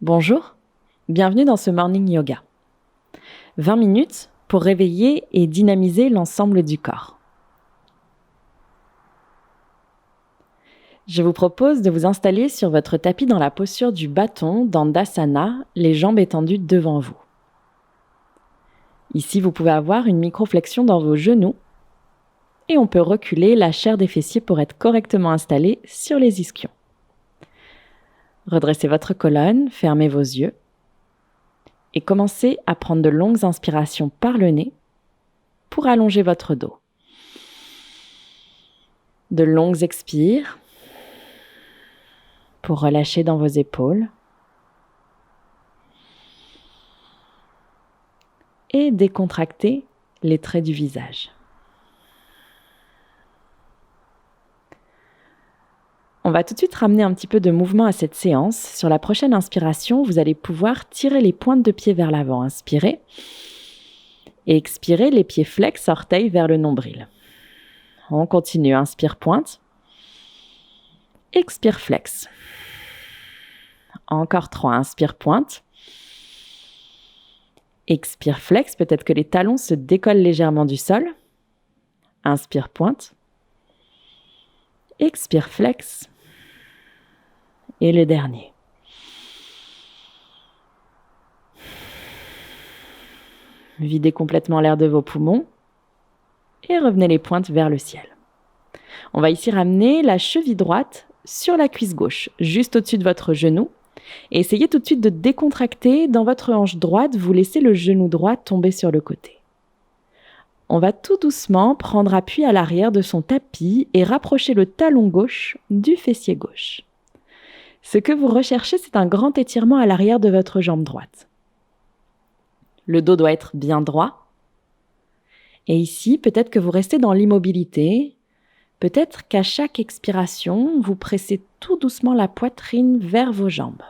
Bonjour, bienvenue dans ce Morning Yoga. 20 minutes pour réveiller et dynamiser l'ensemble du corps. Je vous propose de vous installer sur votre tapis dans la posture du bâton Dandasana, les jambes étendues devant vous. Ici, vous pouvez avoir une micro-flexion dans vos genoux et on peut reculer la chair des fessiers pour être correctement installé sur les ischions. Redressez votre colonne, fermez vos yeux et commencez à prendre de longues inspirations par le nez pour allonger votre dos. De longues expires pour relâcher dans vos épaules et décontracter les traits du visage. On va tout de suite ramener un petit peu de mouvement à cette séance. Sur la prochaine inspiration, vous allez pouvoir tirer les pointes de pied vers l'avant. Inspirez et expirez, les pieds flex, orteils vers le nombril. On continue, inspire pointe, expire flex. Encore 3, inspire pointe, expire flex, peut-être que les talons se décollent légèrement du sol. Inspire pointe, expire flex. Et le dernier. Videz complètement l'air de vos poumons et revenez les pointes vers le ciel. On va ici ramener la cheville droite sur la cuisse gauche, juste au-dessus de votre genou. Et essayez tout de suite de décontracter dans votre hanche droite, vous laissez le genou droit tomber sur le côté. On va tout doucement prendre appui à l'arrière de son tapis et rapprocher le talon gauche du fessier gauche. Ce que vous recherchez, c'est un grand étirement à l'arrière de votre jambe droite. Le dos doit être bien droit. Et ici, peut-être que vous restez dans l'immobilité. Peut-être qu'à chaque expiration, vous pressez tout doucement la poitrine vers vos jambes.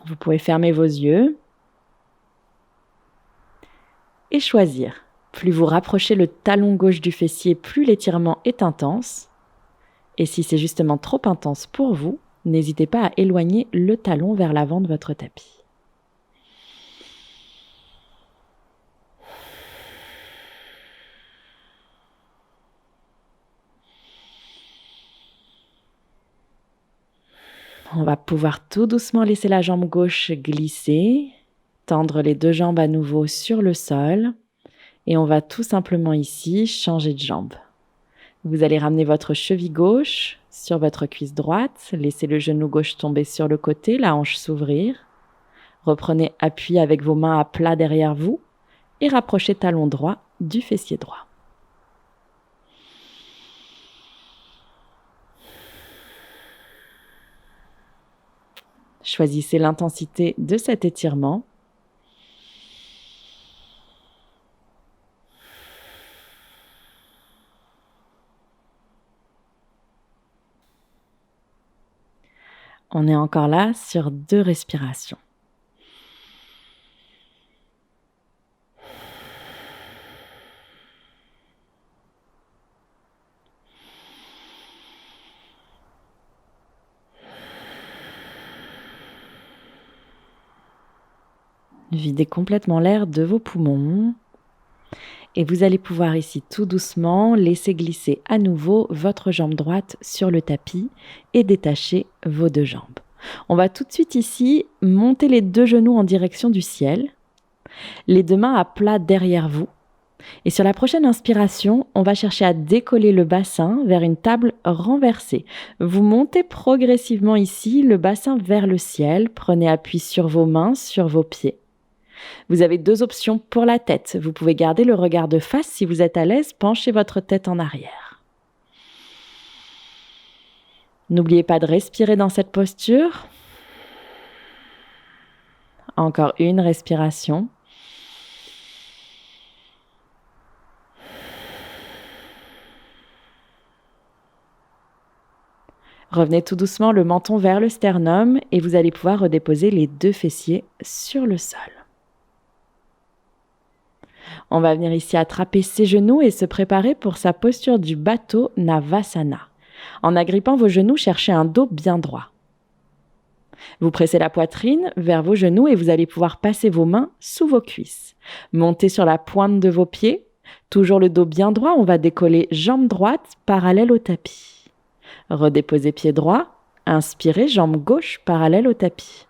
Vous pouvez fermer vos yeux et choisir. Plus vous rapprochez le talon gauche du fessier, plus l'étirement est intense. Et si c'est justement trop intense pour vous, n'hésitez pas à éloigner le talon vers l'avant de votre tapis. On va pouvoir tout doucement laisser la jambe gauche glisser, tendre les deux jambes à nouveau sur le sol. Et on va tout simplement ici changer de jambe. Vous allez ramener votre cheville gauche sur votre cuisse droite, laissez le genou gauche tomber sur le côté, la hanche s'ouvrir. Reprenez appui avec vos mains à plat derrière vous et rapprochez talon droit du fessier droit. Choisissez l'intensité de cet étirement. On est encore là sur 2 respirations. Videz complètement l'air de vos poumons. Et vous allez pouvoir ici tout doucement laisser glisser à nouveau votre jambe droite sur le tapis et détacher vos 2 jambes. On va tout de suite ici monter les 2 genoux en direction du ciel, les 2 mains à plat derrière vous. Et sur la prochaine inspiration, on va chercher à décoller le bassin vers une table renversée. Vous montez progressivement ici le bassin vers le ciel, prenez appui sur vos mains, sur vos pieds. Vous avez 2 options pour la tête. Vous pouvez garder le regard de face si vous êtes à l'aise, penchez votre tête en arrière. N'oubliez pas de respirer dans cette posture. Encore une respiration. Revenez tout doucement le menton vers le sternum et vous allez pouvoir redéposer les 2 fessiers sur le sol. On va venir ici attraper ses genoux et se préparer pour sa posture du Bato Navasana. En agrippant vos genoux, cherchez un dos bien droit. Vous pressez la poitrine vers vos genoux et vous allez pouvoir passer vos mains sous vos cuisses. Montez sur la pointe de vos pieds. Toujours le dos bien droit, on va décoller jambe droite parallèle au tapis. Redéposez pied droit. Inspirez, jambe gauche parallèle au tapis.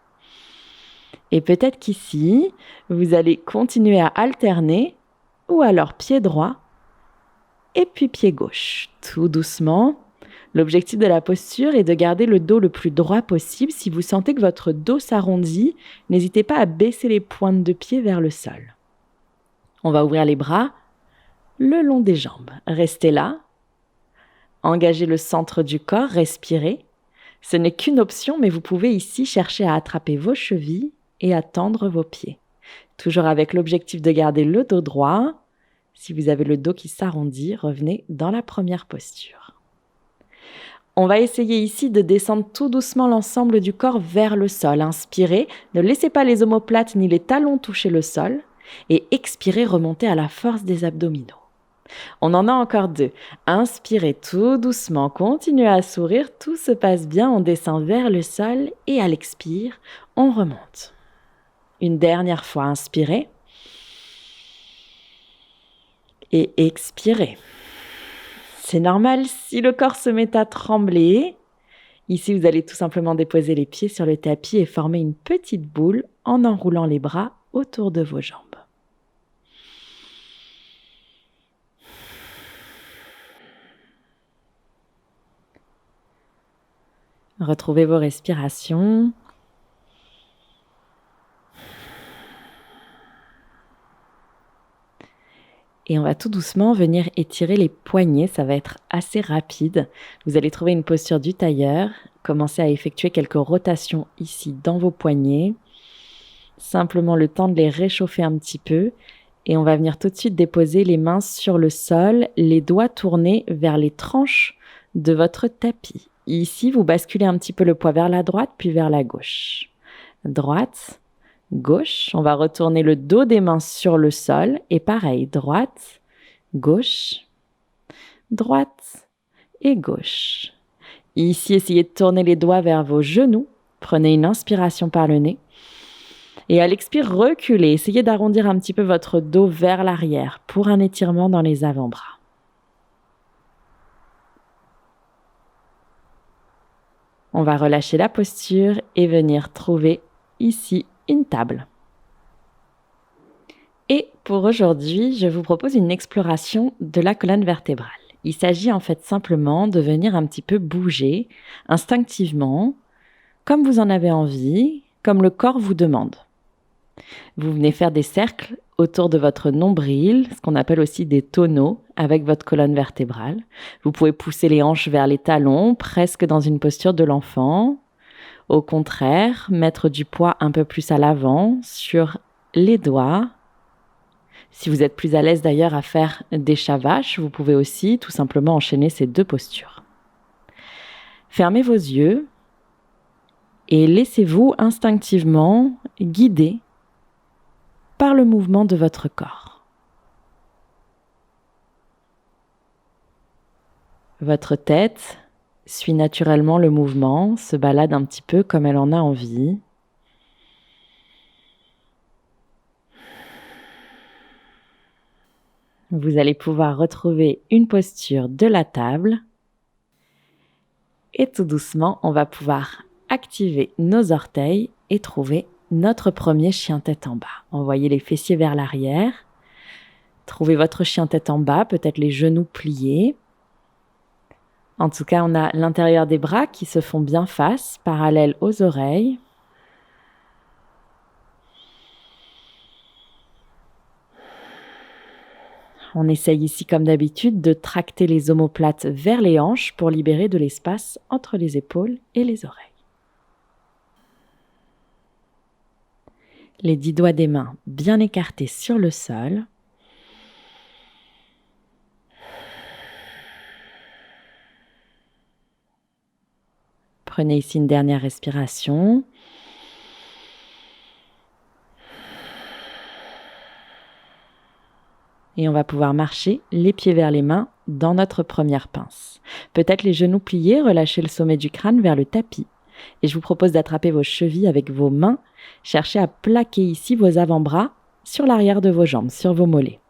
Et peut-être qu'ici, vous allez continuer à alterner ou alors pied droit et puis pied gauche. Tout doucement. L'objectif de la posture est de garder le dos le plus droit possible. Si vous sentez que votre dos s'arrondit, n'hésitez pas à baisser les pointes de pied vers le sol. On va ouvrir les bras le long des jambes. Restez là. Engagez le centre du corps, respirez. Ce n'est qu'une option, mais vous pouvez ici chercher à attraper vos chevilles et à tendre vos pieds. Toujours avec l'objectif de garder le dos droit. Si vous avez le dos qui s'arrondit, revenez dans la première posture. On va essayer ici de descendre tout doucement l'ensemble du corps vers le sol. Inspirez, ne laissez pas les omoplates ni les talons toucher le sol. Et expirez, remontez à la force des abdominaux. On en a encore 2. Inspirez tout doucement, continuez à sourire, tout se passe bien, on descend vers le sol et à l'expire, on remonte. Une dernière fois, inspirez et expirez. C'est normal si le corps se met à trembler. Ici, vous allez tout simplement déposer les pieds sur le tapis et former une petite boule en enroulant les bras autour de vos jambes. Retrouvez vos respirations. Et on va tout doucement venir étirer les poignets, ça va être assez rapide. Vous allez trouver une posture du tailleur, commencez à effectuer quelques rotations ici dans vos poignets. Simplement le temps de les réchauffer un petit peu. Et on va venir tout de suite déposer les mains sur le sol, les doigts tournés vers les tranches de votre tapis. Ici, vous basculez un petit peu le poids vers la droite, puis vers la gauche. Droite, gauche, on va retourner le dos des mains sur le sol et pareil, droite, gauche et gauche. Ici, essayez de tourner les doigts vers vos genoux. Prenez une inspiration par le nez. Et à l'expire, reculez. Essayez d'arrondir un petit peu votre dos vers l'arrière pour un étirement dans les avant-bras. On va relâcher la posture et venir trouver ici une table. Et pour aujourd'hui, je vous propose une exploration de la colonne vertébrale. Il s'agit en fait simplement de venir un petit peu bouger instinctivement, comme vous en avez envie, comme le corps vous demande. Vous venez faire des cercles autour de votre nombril, ce qu'on appelle aussi des tonneaux, avec votre colonne vertébrale. Vous pouvez pousser les hanches vers les talons, presque dans une posture de l'enfant. Au contraire, mettre du poids un peu plus à l'avant, sur les doigts. Si vous êtes plus à l'aise d'ailleurs à faire des chat vaches, vous pouvez aussi tout simplement enchaîner ces 2 postures. Fermez vos yeux et laissez-vous instinctivement guider par le mouvement de votre corps. Votre tête suit naturellement le mouvement, se balade un petit peu comme elle en a envie. Vous allez pouvoir retrouver une posture de la table. Et tout doucement, on va pouvoir activer nos orteils et trouver notre premier chien tête en bas. Envoyez les fessiers vers l'arrière. Trouvez votre chien tête en bas, peut-être les genoux pliés. En tout cas, on a l'intérieur des bras qui se font bien face, parallèles aux oreilles. On essaye ici, comme d'habitude, de tracter les omoplates vers les hanches pour libérer de l'espace entre les épaules et les oreilles. Les 10 doigts des mains bien écartés sur le sol. Prenez ici une dernière respiration. Et on va pouvoir marcher les pieds vers les mains dans notre première pince. Peut-être les genoux pliés, relâchez le sommet du crâne vers le tapis. Et je vous propose d'attraper vos chevilles avec vos mains. Cherchez à plaquer ici vos avant-bras sur l'arrière de vos jambes, sur vos mollets.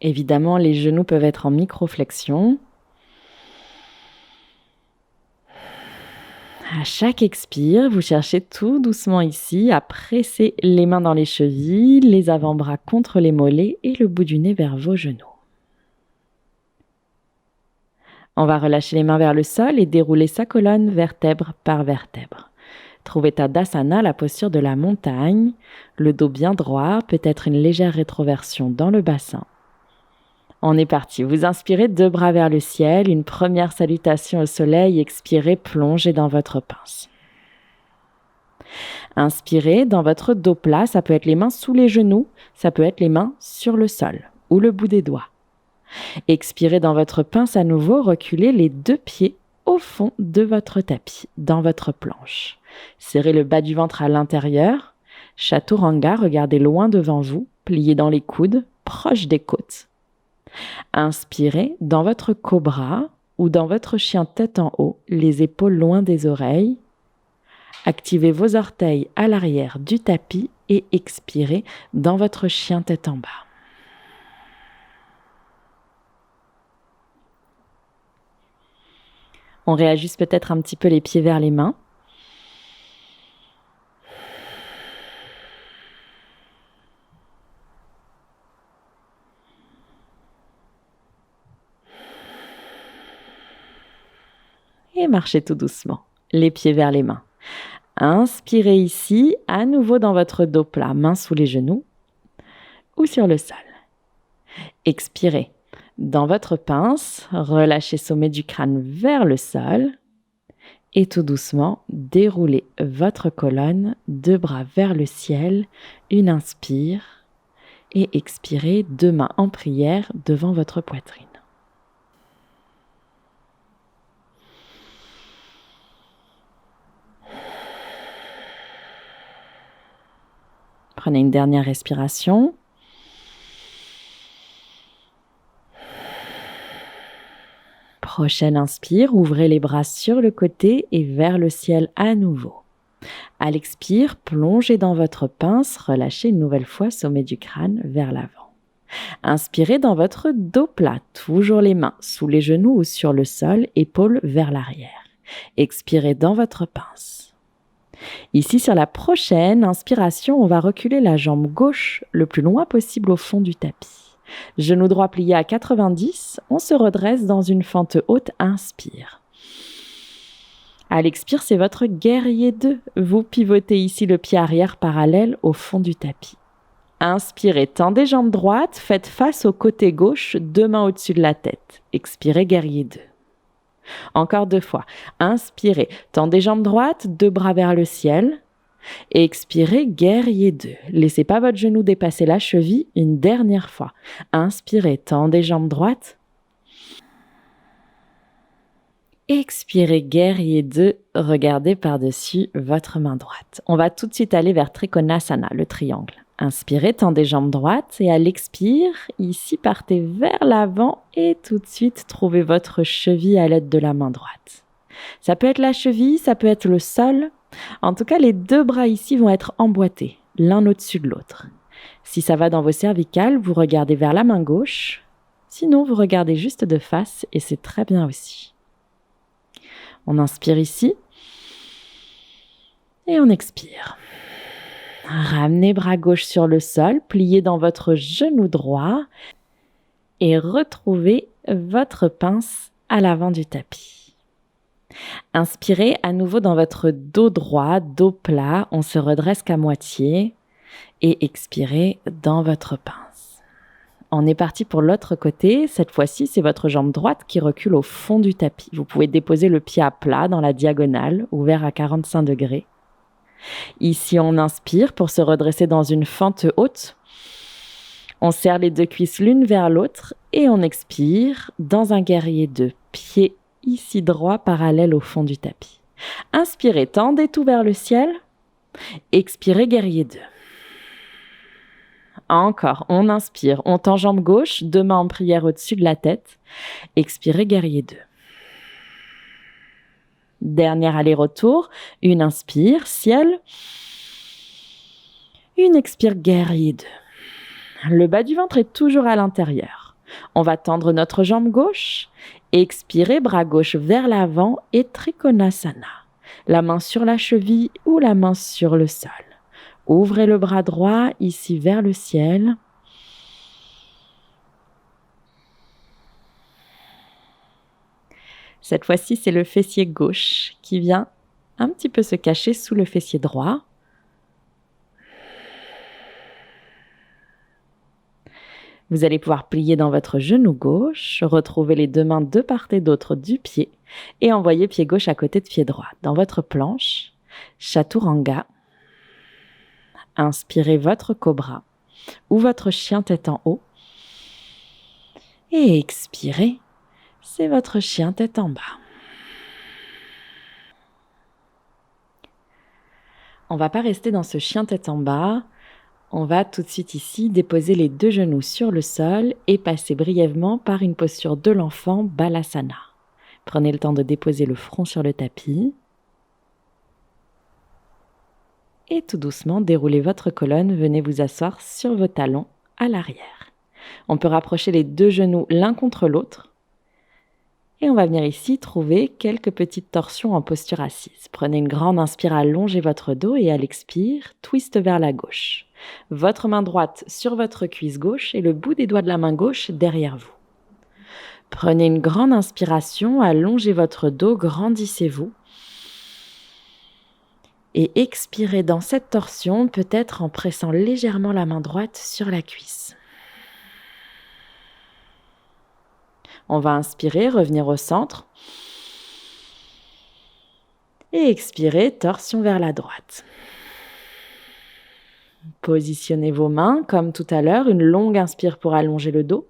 Évidemment, les genoux peuvent être en micro-flexion. À chaque expire, vous cherchez tout doucement ici à presser les mains dans les chevilles, les avant-bras contre les mollets et le bout du nez vers vos genoux. On va relâcher les mains vers le sol et dérouler sa colonne vertèbre par vertèbre. Trouvez Tadasana, la posture de la montagne, le dos bien droit, peut-être une légère rétroversion dans le bassin. On est parti. Vous inspirez, 2 bras vers le ciel, une première salutation au soleil, expirez, plongez dans votre pince. Inspirez, dans votre dos plat, ça peut être les mains sous les genoux, ça peut être les mains sur le sol ou le bout des doigts. Expirez dans votre pince à nouveau, reculez les 2 pieds au fond de votre tapis, dans votre planche. Serrez le bas du ventre à l'intérieur. Chaturanga, regardez loin devant vous, pliez dans les coudes, proche des côtes. Inspirez dans votre cobra ou dans votre chien tête en haut, les épaules loin des oreilles. Activez vos orteils à l'arrière du tapis et expirez dans votre chien tête en bas. On réajuste peut-être un petit peu les pieds vers les mains. Et marchez tout doucement, les pieds vers les mains. Inspirez ici, à nouveau dans votre dos plat, mains sous les genoux ou sur le sol. Expirez. Dans votre pince, relâchez sommet du crâne vers le sol et tout doucement, déroulez votre colonne, 2 bras vers le ciel, une inspire et expirez, 2 mains en prière devant votre poitrine. Prenez une dernière respiration. Prochaine inspire, ouvrez les bras sur le côté et vers le ciel à nouveau. À l'expire, plongez dans votre pince, relâchez une nouvelle fois sommet du crâne vers l'avant. Inspirez dans votre dos plat, toujours les mains sous les genoux ou sur le sol, épaules vers l'arrière. Expirez dans votre pince. Ici, sur la prochaine inspiration, on va reculer la jambe gauche le plus loin possible au fond du tapis. Genou droit plié à 90, on se redresse dans une fente haute, inspire. À l'expire, c'est votre guerrier 2. Vous pivotez ici le pied arrière parallèle au fond du tapis. Inspirez, tendez jambes droites, faites face au côté gauche, 2 mains au-dessus de la tête. Expirez, guerrier 2. Encore 2 fois. Inspirez, tendez jambes droites, 2 bras vers le ciel. Expirez, guerrier 2. Laissez pas votre genou dépasser la cheville une dernière fois. Inspirez, tendez jambes droites. Expirez, guerrier 2. Regardez par-dessus votre main droite. On va tout de suite aller vers Trikonasana, le triangle. Inspirez, tendez jambes droites et à l'expire, ici partez vers l'avant et tout de suite trouvez votre cheville à l'aide de la main droite. Ça peut être la cheville, ça peut être le sol. En tout cas, les 2 bras ici vont être emboîtés, l'un au-dessus de l'autre. Si ça va dans vos cervicales, vous regardez vers la main gauche. Sinon, vous regardez juste de face et c'est très bien aussi. On inspire ici et on expire. Ramenez bras gauche sur le sol, pliez dans votre genou droit et retrouvez votre pince à l'avant du tapis. Inspirez à nouveau dans votre dos droit, dos plat, on se redresse qu'à moitié et expirez dans votre pince. On est parti pour l'autre côté, cette fois-ci c'est votre jambe droite qui recule au fond du tapis. Vous pouvez déposer le pied à plat dans la diagonale, ouvert à 45 degrés. Ici, on inspire pour se redresser dans une fente haute. On serre les 2 cuisses l'une vers l'autre et on expire dans un guerrier 2. Pied ici droit parallèle au fond du tapis. Inspirez, tendez tout vers le ciel. Expirez, guerrier 2. Encore, on inspire, on tend jambe gauche, 2 mains en prière au-dessus de la tête. Expirez, guerrier 2. Dernier aller-retour, une inspire, ciel. Une expire, guerrier 2. Le bas du ventre est toujours à l'intérieur. On va tendre notre jambe gauche. Expirez, bras gauche vers l'avant et Trikonasana. La main sur la cheville ou la main sur le sol. Ouvrez le bras droit ici vers le ciel. Cette fois-ci, c'est le fessier gauche qui vient un petit peu se cacher sous le fessier droit. Vous allez pouvoir plier dans votre genou gauche, retrouver les 2 mains de part et d'autre du pied et envoyer pied gauche à côté de pied droit. Dans votre planche, Chaturanga, inspirez votre cobra ou votre chien tête en haut et expirez, c'est votre chien tête en bas. On ne va pas rester dans ce chien tête en bas. On va tout de suite ici déposer les 2 genoux sur le sol et passer brièvement par une posture de l'enfant Balasana. Prenez le temps de déposer le front sur le tapis. Et tout doucement, déroulez votre colonne, venez vous asseoir sur vos talons à l'arrière. On peut rapprocher les 2 genoux l'un contre l'autre. Et on va venir ici trouver quelques petites torsions en posture assise. Prenez une grande inspire, allongez votre dos et à l'expire, twist vers la gauche. Votre main droite sur votre cuisse gauche et le bout des doigts de la main gauche derrière vous. Prenez une grande inspiration, allongez votre dos, grandissez-vous. Et expirez dans cette torsion, peut-être en pressant légèrement la main droite sur la cuisse. On va inspirer, revenir au centre. Et expirer, torsion vers la droite. Positionnez vos mains comme tout à l'heure, une longue inspire pour allonger le dos.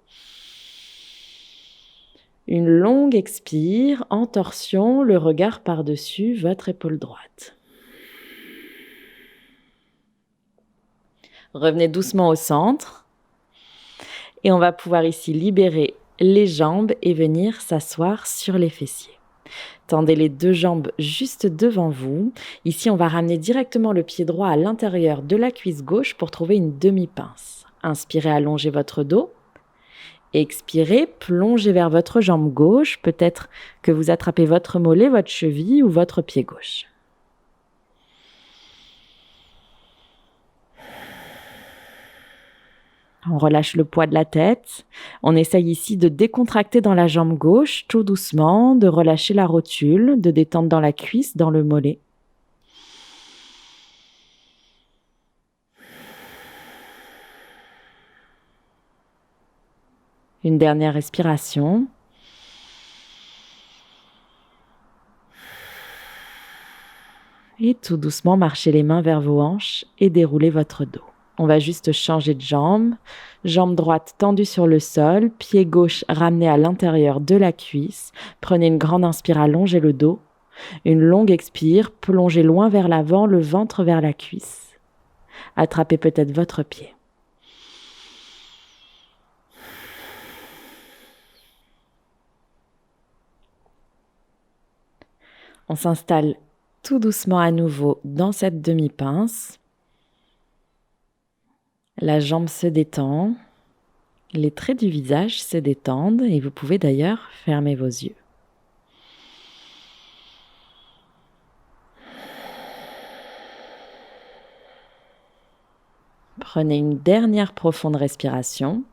Une longue expire, en torsion, le regard par-dessus votre épaule droite. Revenez doucement au centre. Et on va pouvoir ici libérer les jambes et venir s'asseoir sur les fessiers. Tendez les 2 jambes juste devant vous. Ici, on va ramener directement le pied droit à l'intérieur de la cuisse gauche pour trouver une demi-pince. Inspirez, allongez votre dos. Expirez, plongez vers votre jambe gauche. Peut-être que vous attrapez votre mollet, votre cheville ou votre pied gauche. On relâche le poids de la tête. On essaye ici de décontracter dans la jambe gauche, tout doucement, de relâcher la rotule, de détendre dans la cuisse, dans le mollet. Une dernière respiration. Et tout doucement, marchez les mains vers vos hanches et déroulez votre dos. On va juste changer de jambe. Jambe droite tendue sur le sol, pied gauche ramené à l'intérieur de la cuisse. Prenez une grande inspire, allongez le dos. Une longue expire, plongez loin vers l'avant, le ventre vers la cuisse. Attrapez peut-être votre pied. On s'installe tout doucement à nouveau dans cette demi-pince. La jambe se détend, les traits du visage se détendent et vous pouvez d'ailleurs fermer vos yeux. Prenez une dernière profonde respiration.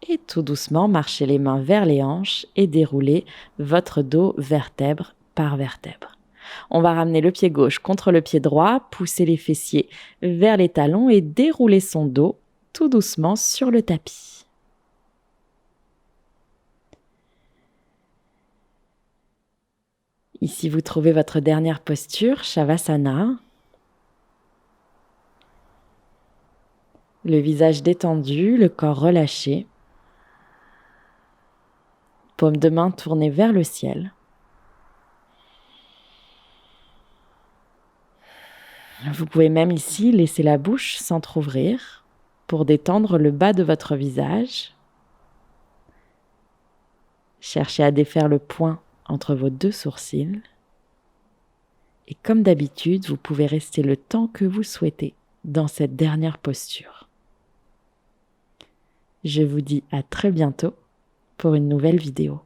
Et tout doucement, marchez les mains vers les hanches et déroulez votre dos vertèbre par vertèbre. On va ramener le pied gauche contre le pied droit, pousser les fessiers vers les talons et dérouler son dos tout doucement sur le tapis. Ici, vous trouvez votre dernière posture, Shavasana. Le visage détendu, le corps relâché. Paume de main tournée vers le ciel. Vous pouvez même ici laisser la bouche s'entrouvrir pour détendre le bas de votre visage. Cherchez à défaire le point entre vos deux sourcils. Et comme d'habitude, vous pouvez rester le temps que vous souhaitez dans cette dernière posture. Je vous dis à très bientôt pour une nouvelle vidéo.